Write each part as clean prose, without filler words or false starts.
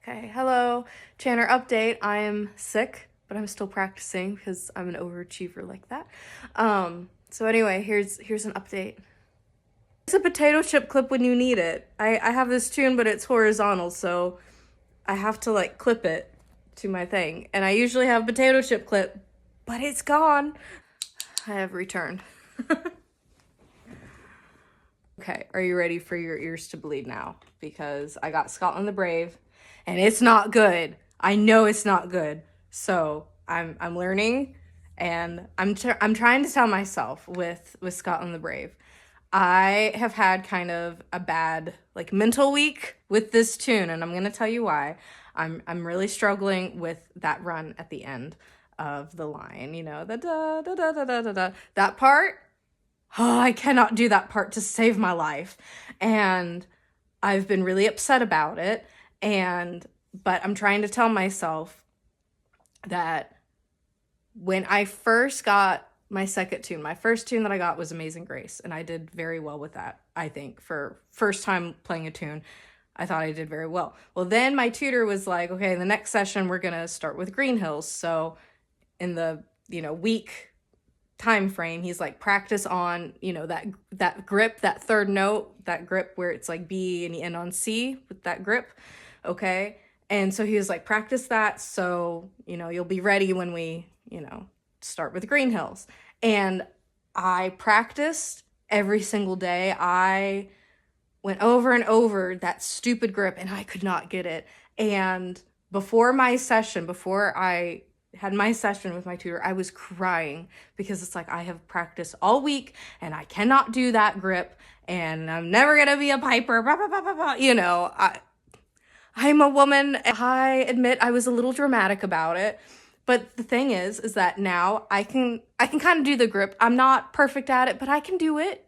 Okay, hello, Channer update. I am sick, but I'm still practicing because I'm an overachiever like that. So anyway, here's an update. It's a potato chip clip when you need it. I have this tune, but it's horizontal, so I have to like clip it to my thing. And I usually have potato chip clip, but it's gone. I have returned. Okay, are you ready for your ears to bleed now? Because I got Scotland the Brave, and it's not good. I know it's not good. So I'm learning, and I'm trying to tell myself with Scotland the Brave. I have had kind of a bad like mental week with this tune, and I'm gonna tell you why. I'm really struggling with that run at the end of the line. You know, the da da da da da da da. That part. Oh, I cannot do that part to save my life. And I've been really upset about it. But I'm trying to tell myself that when I first got my second tune, my first tune that I got was Amazing Grace. And I did very well with that, I think, for first time playing a tune. I thought I did very well. Well, then my tutor was like, okay, in the next session, we're going to start with Green Hills. So in the, week time frame, he's like, practice on that grip, that third note, that grip where it's like B and you end on C with that grip. Okay. And so he was like, practice that, so you'll be ready when we start with Green Hills. And I practiced every single day. I went over and over that stupid grip, and I could not get it. And before I had my session with my tutor, I was crying because it's like, I have practiced all week and I cannot do that grip, and I'm never gonna be a piper, blah, blah, blah, blah, blah. I'm a woman. I admit I was a little dramatic about it, but the thing is that now I can kind of do the grip. I'm not perfect at it, but I can do it,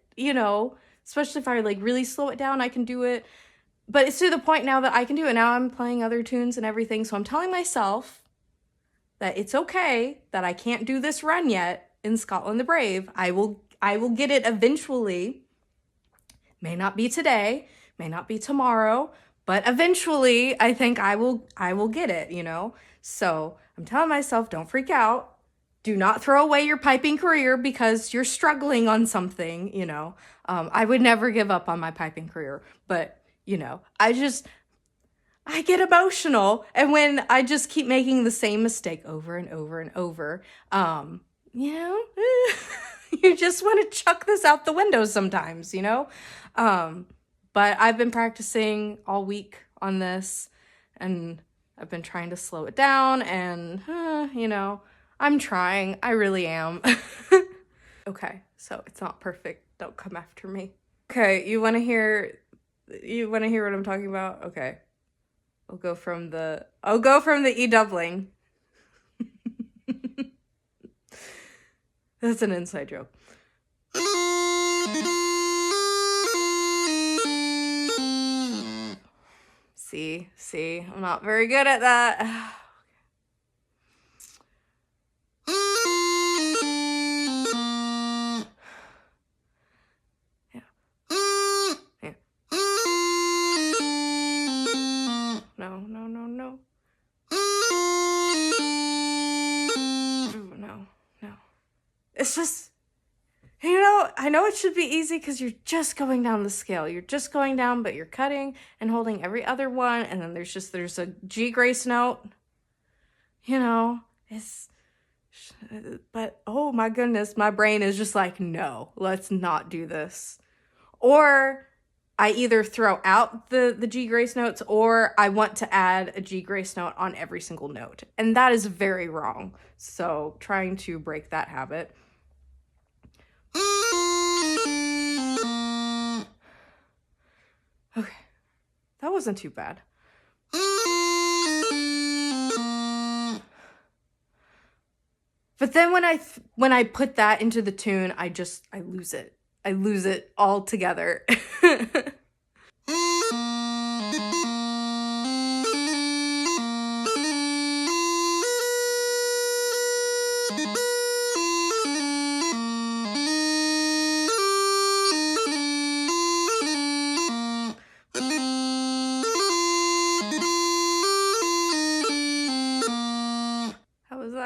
especially if I like really slow it down, I can do it. But it's to the point now that I can do it. Now I'm playing other tunes and everything, so I'm telling myself that it's okay that I can't do this run yet in Scotland the Brave. I will get it eventually. May not be today, may not be tomorrow, but eventually I think I will get it, So I'm telling myself, don't freak out. Do not throw away your piping career because you're struggling on something, I would never give up on my piping career, but I get emotional, and when I just keep making the same mistake over and over and over, you just want to chuck this out the window sometimes, But I've been practicing all week on this, and I've been trying to slow it down, and, I'm trying. I really am. Okay, so it's not perfect. Don't come after me. Okay, you want to hear what I'm talking about? Okay. I'll go from the E doubling. That's an inside joke. See, I'm not very good at that. No. No. It's just, I know it should be easy because you're just going down the scale. You're just going down, but you're cutting and holding every other one. And then there's a G grace note. But oh my goodness, my brain is just like, no, let's not do this. Or I either throw out the G grace notes, or I want to add a G grace note on every single note. And that is very wrong. So trying to break that habit. Okay, that wasn't too bad. But then when I put that into the tune, I lose it. I lose it altogether.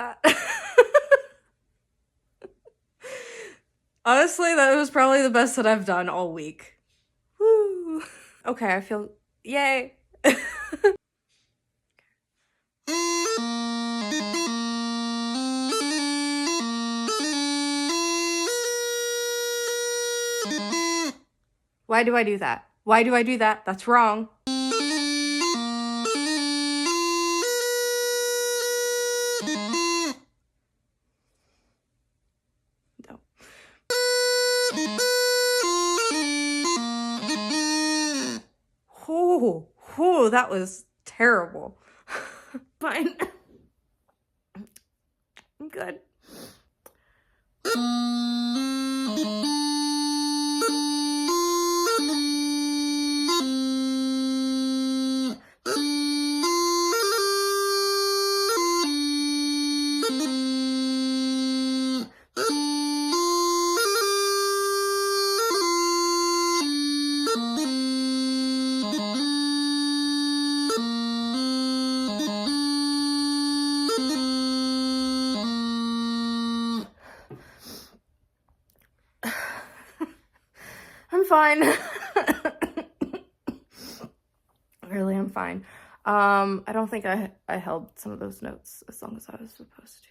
that. Honestly, that was probably the best that I've done all week. Woo! Okay, I feel... Yay! Why do I do that? Why do I do that? That's wrong. No. Oh, that was terrible. Fine. I'm good. I'm fine. Really, I'm fine. I don't think I held some of those notes as long as I was supposed to.